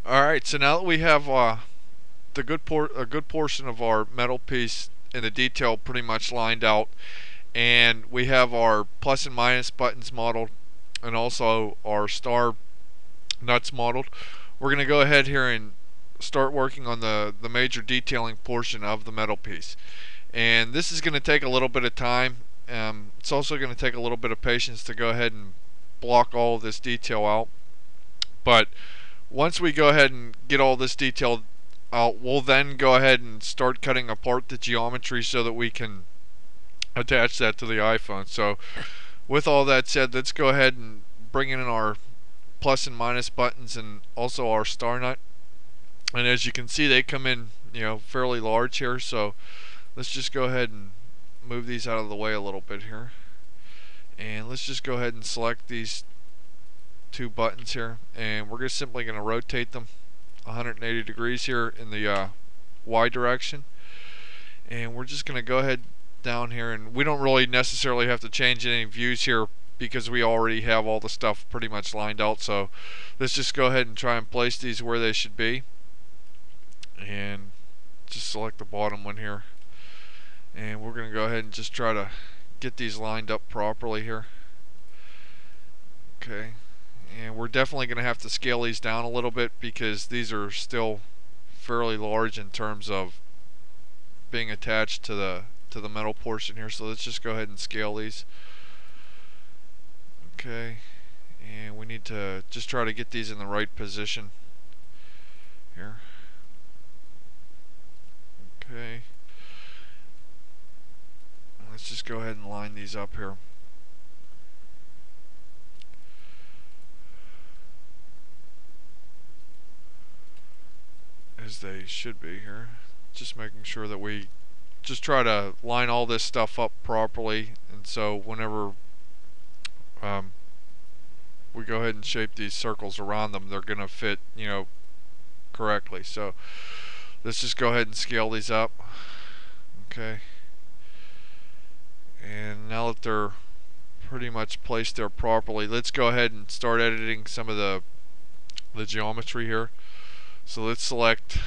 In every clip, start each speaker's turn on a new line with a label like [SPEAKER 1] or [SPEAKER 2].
[SPEAKER 1] Alright, so now that we have a good portion of our metal piece in the detail pretty much lined out, and we have our plus and minus buttons modeled, and also our star nuts modeled, we're going to go ahead here and start working on the major detailing portion of the metal piece. And this is going to take a little bit of time. It's also going to take a little bit of patience to go ahead and block all of this detail out. But once we go ahead and get all this detail out, we'll then go ahead and start cutting apart the geometry so that we can attach that to the iPhone. So with all that said, let's go ahead and bring in our plus and minus buttons and also our star nut. And as you can see, they come in, fairly large here. So let's just go ahead and move these out of the way a little bit here. And let's just go ahead and select these two buttons here, and we're just simply going to rotate them 180 degrees here in the Y direction. And we're just going to go ahead down here, and we don't really necessarily have to change any views here because we already have all the stuff pretty much lined out. So let's just go ahead and try and place these where they should be, and just select the bottom one here, and we're going to go ahead and just try to get these lined up properly here. Okay, and we're definitely going to have to scale these down a little bit because these are still fairly large in terms of being attached to the metal portion here. So let's just go ahead and scale these. Okay, and we need to just try to get these in the right position here. Okay, let's just go ahead and line these up here. As they should be here. Just making sure that we just try to line all this stuff up properly, and so whenever we go ahead and shape these circles around them, they're going to fit, correctly. So let's just go ahead and scale these up. Okay, and now that they're pretty much placed there properly, let's go ahead and start editing some of the geometry here. So let's select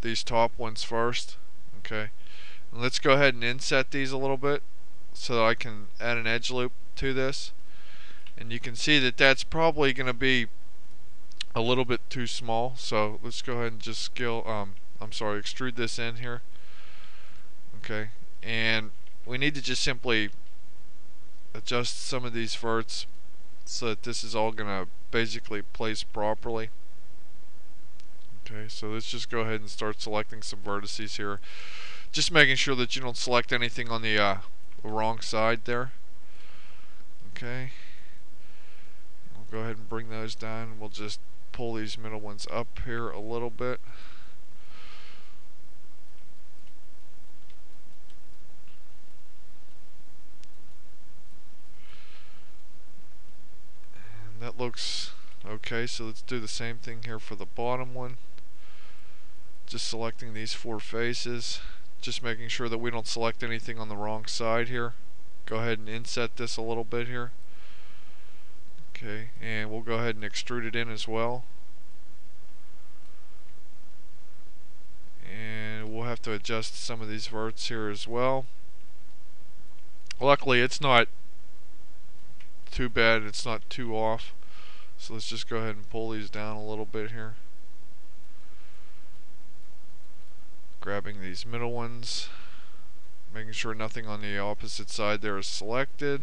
[SPEAKER 1] these top ones first. Okay, and let's go ahead and inset these a little bit so that I can add an edge loop to this. And you can see that that's probably going to be a little bit too small. So let's go ahead and just scale. Extrude this in here. Okay, and we need to just simply adjust some of these verts so that this is all going to basically place properly. Okay, so let's just go ahead and start selecting some vertices here. Just making sure that you don't select anything on the wrong side there. Okay, we'll go ahead and bring those down. We'll just pull these middle ones up here a little bit. And that looks okay, so let's do the same thing here for the bottom one. Just selecting these four faces, just making sure that we don't select anything on the wrong side here. Go ahead and inset this a little bit here. Okay, and we'll go ahead and extrude it in as well. And we'll have to adjust some of these verts here as well. Luckily it's not too bad, it's not too off. So let's just go ahead and pull these down a little bit here. Grabbing these middle ones, making sure nothing on the opposite side there is selected.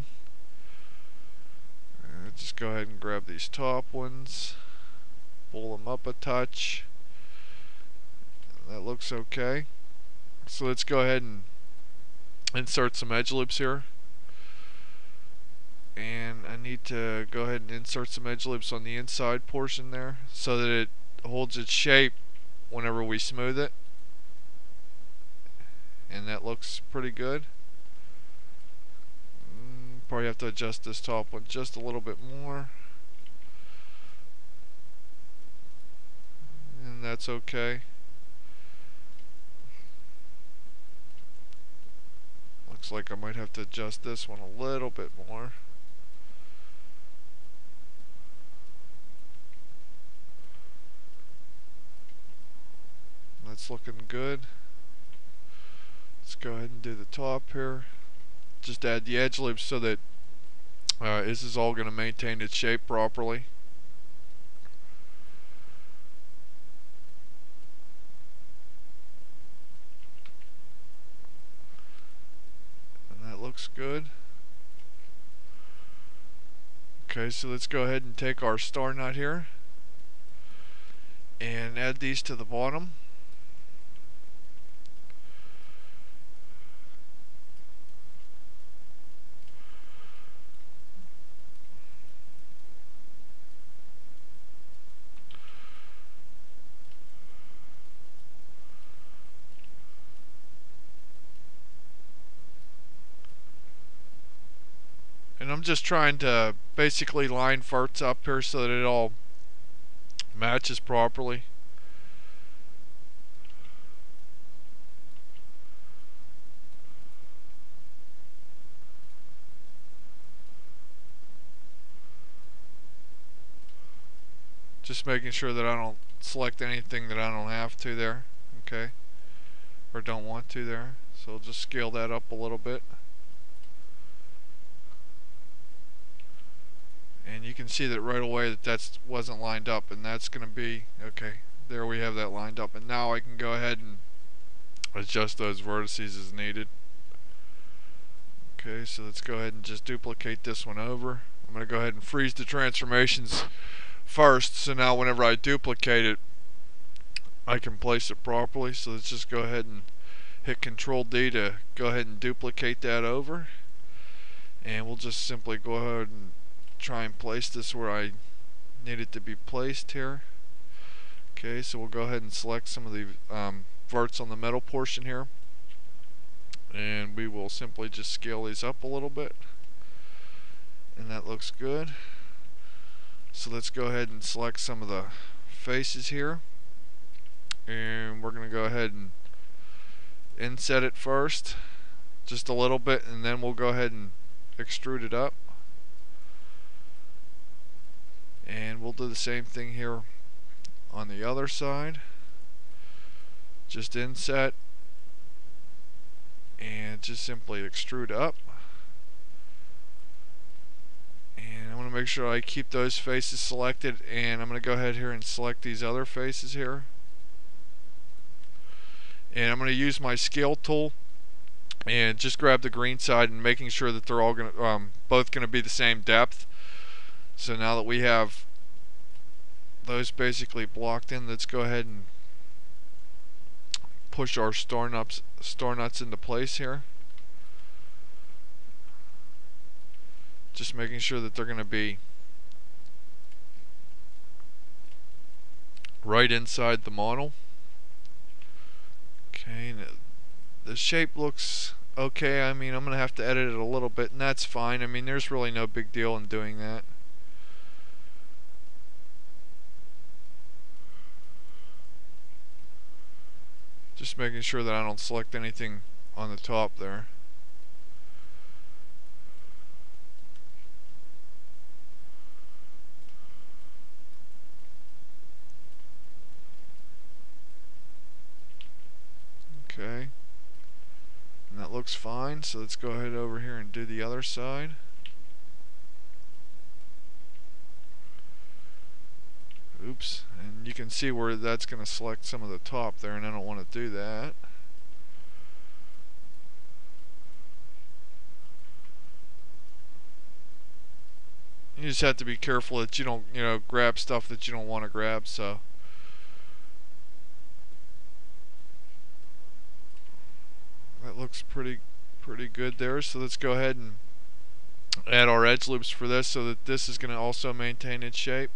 [SPEAKER 1] Just go ahead and grab these top ones, pull them up a touch. That looks okay. So let's go ahead and insert some edge loops here. And I need to go ahead and insert some edge loops on the inside portion there so that it holds its shape whenever we smooth it. And that looks pretty good. Probably have to adjust this top one just a little bit more. And that's okay. Looks like I might have to adjust this one a little bit more. That's looking good. Let's go ahead and do the top here. Just add the edge loops so that this is all going to maintain its shape properly. And that looks good. Okay, so let's go ahead and take our star nut here and add these to the bottom. And I'm just trying to basically line verts up here so that it all matches properly. Just making sure that I don't select anything that I don't have to there, okay, or don't want to there. So I'll just scale that up a little bit. And you can see that right away that wasn't lined up, and that's going to be, okay, there we have that lined up. And now I can go ahead and adjust those vertices as needed. Okay, so let's go ahead and just duplicate this one over. I'm going to go ahead and freeze the transformations first, so now whenever I duplicate it, I can place it properly. So let's just go ahead and hit Control D to go ahead and duplicate that over. And we'll just simply go ahead and try and place this where I need it to be placed here. Okay, so we'll go ahead and select some of the verts on the metal portion here, and we will simply just scale these up a little bit, and that looks good. So let's go ahead and select some of the faces here, and we're going to go ahead and inset it first just a little bit, and then we'll go ahead and extrude it up. And we'll do the same thing here on the other side. Just inset and just simply extrude up. And I want to make sure I keep those faces selected, and I'm going to go ahead here and select these other faces here. And I'm going to use my scale tool and just grab the green side and making sure that they're all going to both going to be the same depth. So now that we have those basically blocked in, let's go ahead and push our star nuts into place here. Just making sure that they're going to be right inside the model. Okay, the shape looks okay. I mean, I'm going to have to edit it a little bit, and that's fine. I mean, there's really no big deal in doing that. Just making sure that I don't select anything on the top there. Okay, and that looks fine, so let's go ahead over here and do the other side. Oops, and you can see where that's going to select some of the top there, and I don't want to do that. You just have to be careful that you don't, grab stuff that you don't want to grab. So that looks pretty good there. So let's go ahead and add our edge loops for this, so that this is going to also maintain its shape.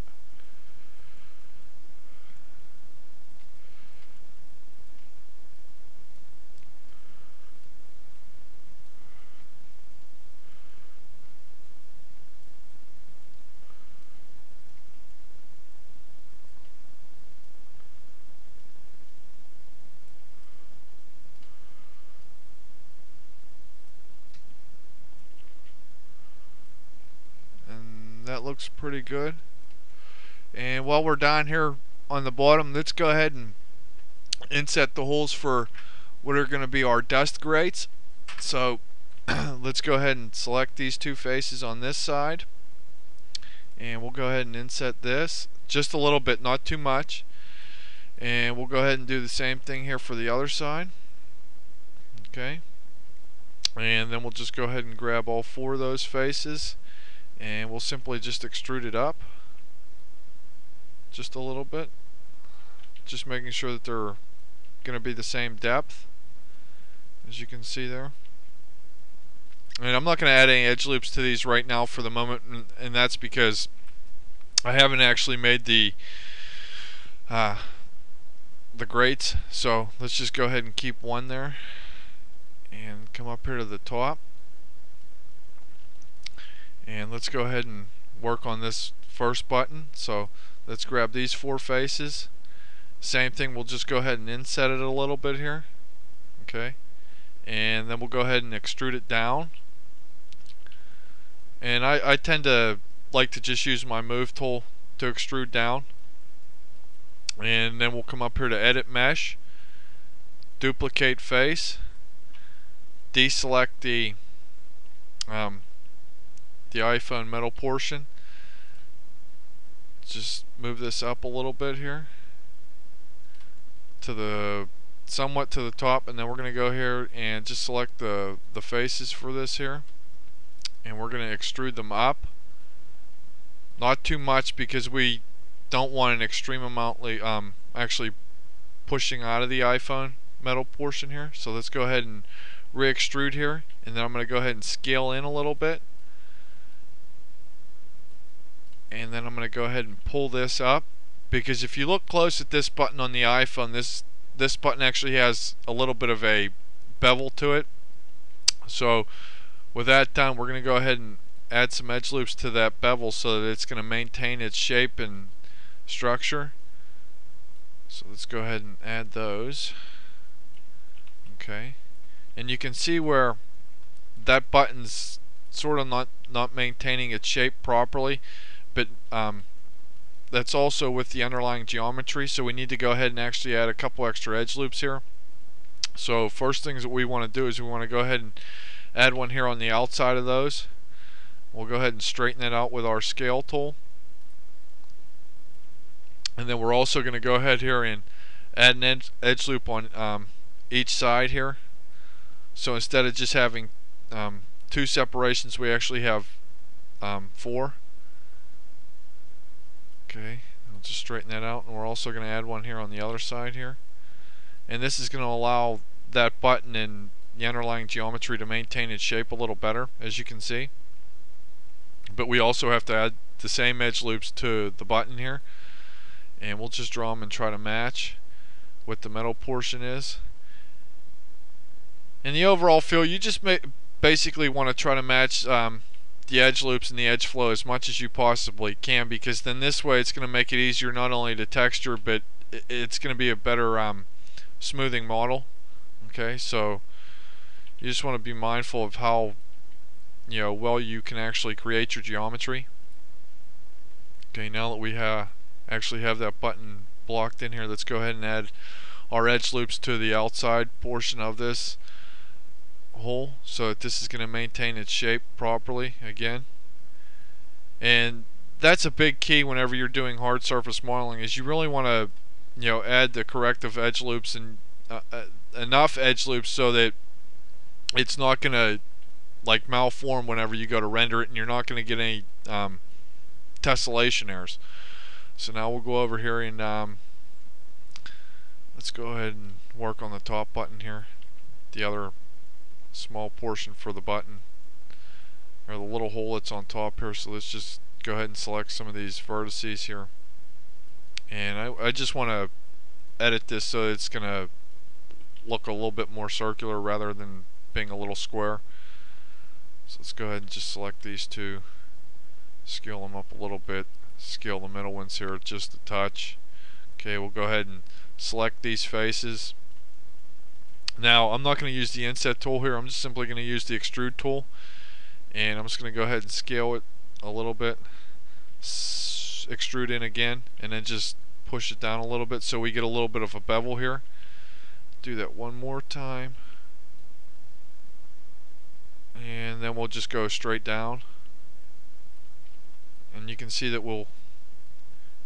[SPEAKER 1] That looks pretty good. And while we're down here on the bottom, let's go ahead and inset the holes for what are going to be our dust grates. So let's go ahead and select these two faces on this side, and we'll go ahead and inset this just a little bit, not too much, and we'll go ahead and do the same thing here for the other side. Okay, and then we'll just go ahead and grab all four of those faces, and we'll simply just extrude it up just a little bit, just making sure that they're going to be the same depth, as you can see there. And I'm not going to add any edge loops to these right now for the moment, and that's because I haven't actually made the grates. So let's just go ahead and keep one there, and come up here to the top, and let's go ahead and work on this first button. So let's grab these four faces. Same thing, we'll just go ahead and inset it a little bit here. Okay, and then we'll go ahead and extrude it down. And I tend to like to just use my move tool to extrude down. And then we'll come up here to edit mesh, duplicate face, deselect the iPhone metal portion. Just move this up a little bit here to the somewhat to the top, and then we're going to go here and just select the faces for this here, and we're going to extrude them up, not too much because we don't want an extreme amount actually pushing out of the iPhone metal portion here. So let's go ahead and re-extrude here, and then I'm going to go ahead and scale in a little bit, and then I'm going to go ahead and pull this up, because if you look close at this button on the iPhone, this button actually has a little bit of a bevel to it. So with that done, we're going to go ahead and add some edge loops to that bevel so that it's going to maintain its shape and structure. So let's go ahead and add those. Okay, and you can see where that button's sort of not maintaining its shape properly, but that's also with the underlying geometry, so we need to go ahead and actually add a couple extra edge loops here. So first things that we want to do is we want to go ahead and add one here on the outside of those. We'll go ahead and straighten it out with our scale tool, and then we're also going to go ahead here and add an edge loop on each side here. So instead of just having two separations, we actually have four. Okay, I'll just straighten that out, and we're also going to add one here on the other side here, and this is going to allow that button and the underlying geometry to maintain its shape a little better, as you can see. But we also have to add the same edge loops to the button here, and we'll just draw them and try to match what the metal portion is. In the overall feel, you just basically want to try to match the edge loops and the edge flow as much as you possibly can, because then this way it's going to make it easier not only to texture, but it's going to be a better smoothing model. Okay, so you just want to be mindful of how well you can actually create your geometry. Okay, now that we actually have that button blocked in here, let's go ahead and add our edge loops to the outside portion of this hole so that this is going to maintain its shape properly again. And that's a big key whenever you're doing hard surface modeling, is you really want to add the corrective edge loops and enough edge loops so that it's not going to malform whenever you go to render it, and you're not going to get any tessellation errors. So now we'll go over here and let's go ahead and work on the top button here, the other small portion for the button, or the little hole that's on top here. So let's just go ahead and select some of these vertices here, and I just want to edit this so it's going to look a little bit more circular rather than being a little square. So let's go ahead and just select these two, scale them up a little bit, scale the middle ones here just a touch. Okay, we'll go ahead and select these faces. Now I'm not going to use the inset tool here, I'm just simply going to use the extrude tool, and I'm just going to go ahead and scale it a little bit, extrude in again, and then just push it down a little bit so we get a little bit of a bevel here. do that one more time, and then we'll just go straight down, and you can see that we'll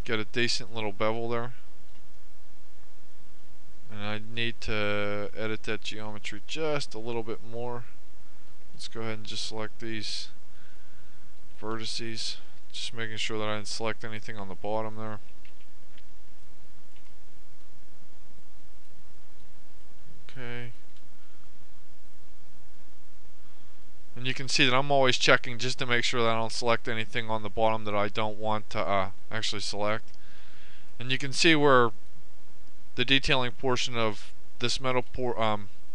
[SPEAKER 1] get a decent little bevel there. And I need to edit that geometry just a little bit more. Let's go ahead and just select these vertices, just making sure that I didn't select anything on the bottom there. Okay. And you can see that I'm always checking just to make sure that I don't select anything on the bottom that I don't want to actually select. And you can see where the detailing portion of this metal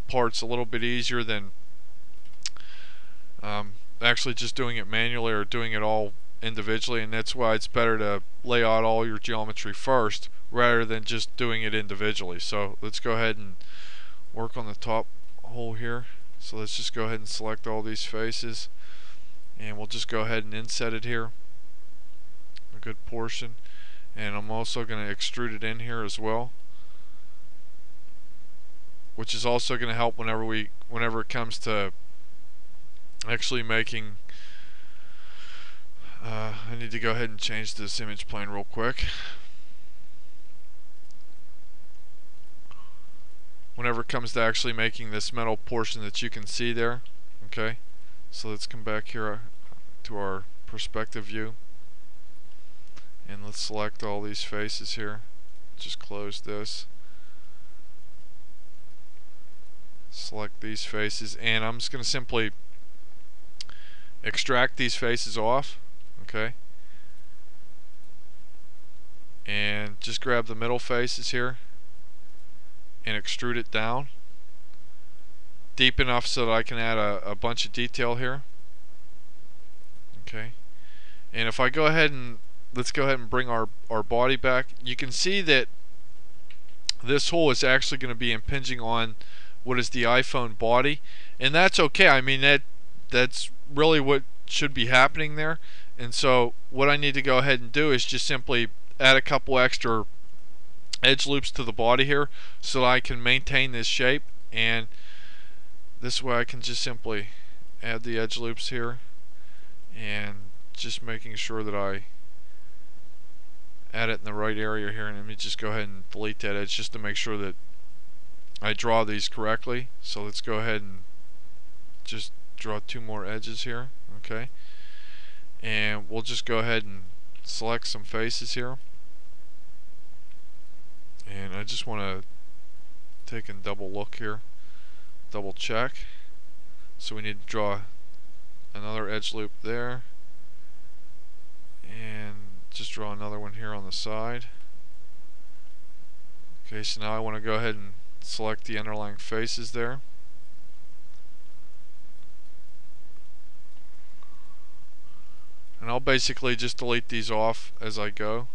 [SPEAKER 1] part's a little bit easier than actually just doing it manually or doing it all individually, and that's why it's better to lay out all your geometry first rather than just doing it individually. So let's go ahead and work on the top hole here. So let's just go ahead and select all these faces, and we'll just go ahead and inset it here, a good portion. And I'm also going to extrude it in here as well, which is also going to help whenever it comes to actually making I need to go ahead and change this image plane real quick. Whenever it comes to actually making this metal portion that you can see there. Okay, so let's come back here to our perspective view, and let's select all these faces here. Just close this, select these faces, and I'm just going to simply extract these faces off. Okay, and just grab the middle faces here and extrude it down deep enough so that I can add a bunch of detail here. Okay, and if I go ahead and let's go ahead and bring our body back, you can see that this hole is actually going to be impinging on what is the iPhone body, and that's okay. I mean, that's really what should be happening there. And so what I need to go ahead and do is just simply add a couple extra edge loops to the body here so that I can maintain this shape, and this way I can just simply add the edge loops here, and just making sure that I add it in the right area here. And let me just go ahead and delete that edge just to make sure that I draw these correctly. So let's go ahead and just draw two more edges here. Okay, and we'll just go ahead and select some faces here, and I just want to take and double look here, double check. So we need to draw another edge loop there, and just draw another one here on the side. Okay, so now I want to go ahead and select the underlying faces there. And I'll basically just delete these off as I go.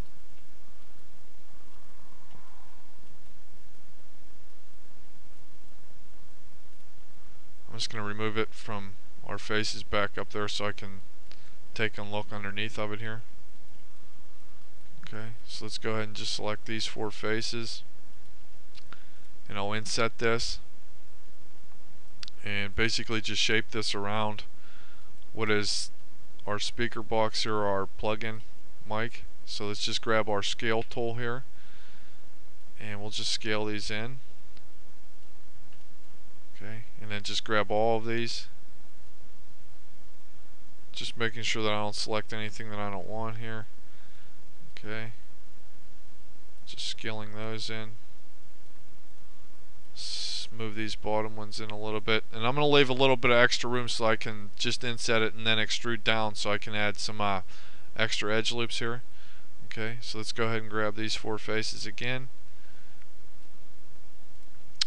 [SPEAKER 1] I'm just going to remove it from our faces back up there so I can take a look underneath of it here. Okay, so let's go ahead and just select these four faces, and I'll inset this and basically just shape this around what is our speaker box here, our plug-in mic. So let's just grab our scale tool here, and we'll just scale these in. Okay, and then just grab all of these, just making sure that I don't select anything that I don't want here. Okay, just scaling those in. Move these bottom ones in a little bit, and I'm going to leave a little bit of extra room so I can just inset it and then extrude down so I can add some extra edge loops here. Okay, so let's go ahead and grab these four faces again.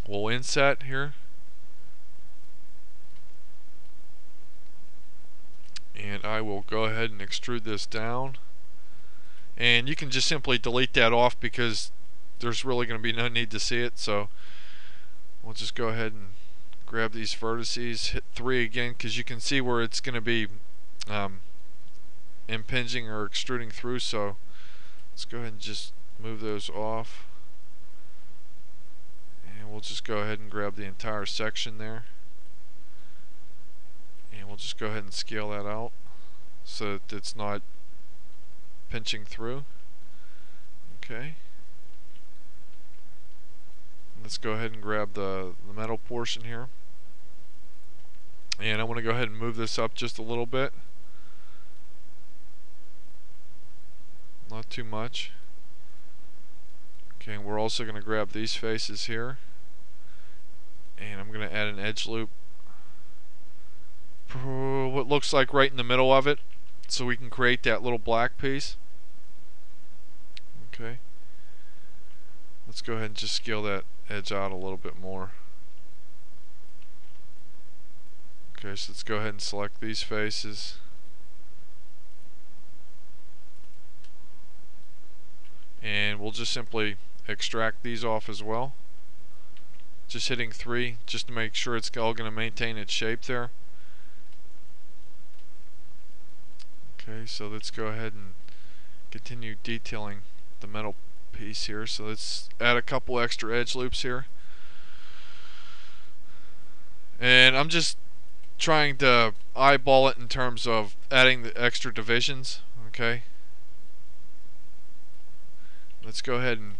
[SPEAKER 1] We'll inset here, and I will go ahead and extrude this down, and you can just simply delete that off because there's really going to be no need to see it. So we'll just go ahead and grab these vertices, hit 3 again, because you can see where it's going to be impinging or extruding through. So let's go ahead and just move those off, and we'll just go ahead and grab the entire section there, and we'll just go ahead and scale that out so that it's not pinching through. Okay. Let's go ahead and grab the metal portion here, and I want to go ahead and move this up just a little bit, not too much. Okay, and we're also going to grab these faces here, and I'm going to add an edge loop, what looks like right in the middle of it, so we can create that little black piece. Okay, let's go ahead and just scale that edge out a little bit more. Okay, so let's go ahead and select these faces, and we'll just simply extract these off as well, just hitting 3 just to make sure it's all going to maintain its shape there. Okay, so let's go ahead and continue detailing the metal piece here. So let's add a couple extra edge loops here, and I'm just trying to eyeball it in terms of adding the extra divisions. Okay, let's go ahead and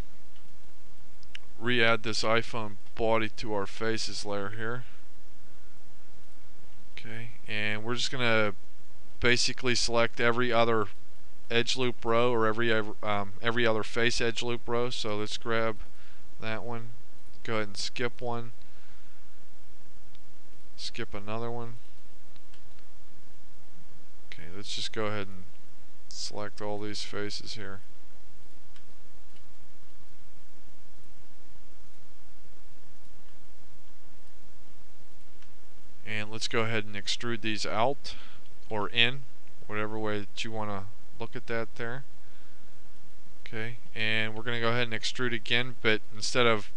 [SPEAKER 1] re-add this iPhone body to our faces layer here. Okay, and we're just gonna basically select every other edge loop row, or every other face edge loop row. So let's grab that one, go ahead and skip one, skip another one. Okay, let's just go ahead and select all these faces here. And let's go ahead and extrude these out or in, whatever way that you want to look at that there. Okay, and we're going to go ahead and extrude again, but instead of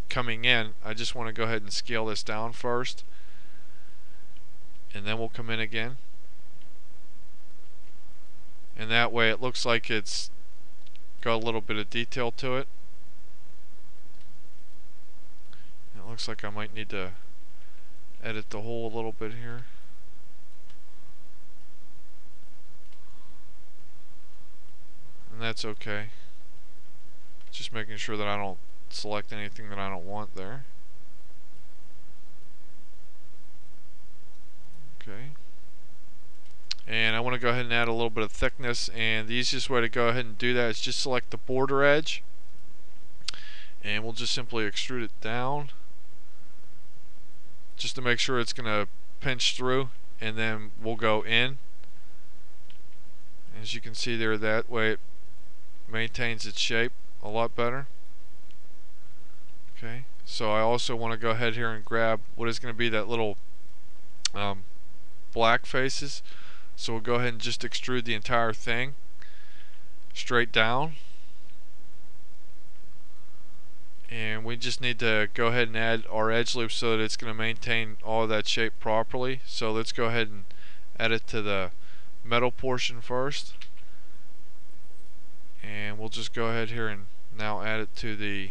[SPEAKER 1] coming in, I just want to go ahead and scale this down first, and then we'll come in again. And that way it looks like it's got a little bit of detail to it. It looks like I might need to edit the hole a little bit here. And that's okay. Just making sure that I don't select anything that I don't want there. Okay. And I want to go ahead and add a little bit of thickness, and the easiest way to go ahead and do that is just select the border edge, and we'll just simply extrude it down just to make sure it's going to pinch through, and then we'll go in. As you can see there, that way it maintains its shape a lot better. Okay, so I also want to go ahead here and grab what is going to be that little black faces. So we'll go ahead and just extrude the entire thing straight down, and we just need to go ahead and add our edge loop so that it's going to maintain all of that shape properly. So let's go ahead and add it to the metal portion first, and we'll just go ahead here and now add it to the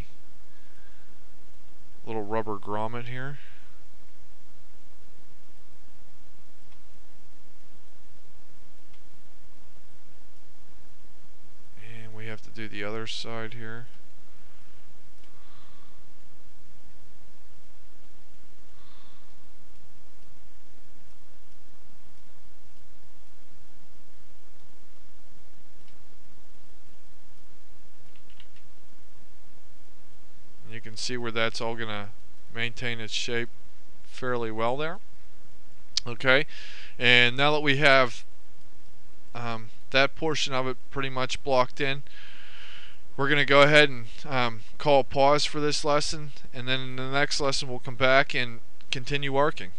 [SPEAKER 1] little rubber grommet here. And we have to do the other side here. You can see where that's all going to maintain its shape fairly well there. Okay, and now that we have that portion of it pretty much blocked in, we're going to go ahead and call a pause for this lesson, and then in the next lesson we'll come back and continue working.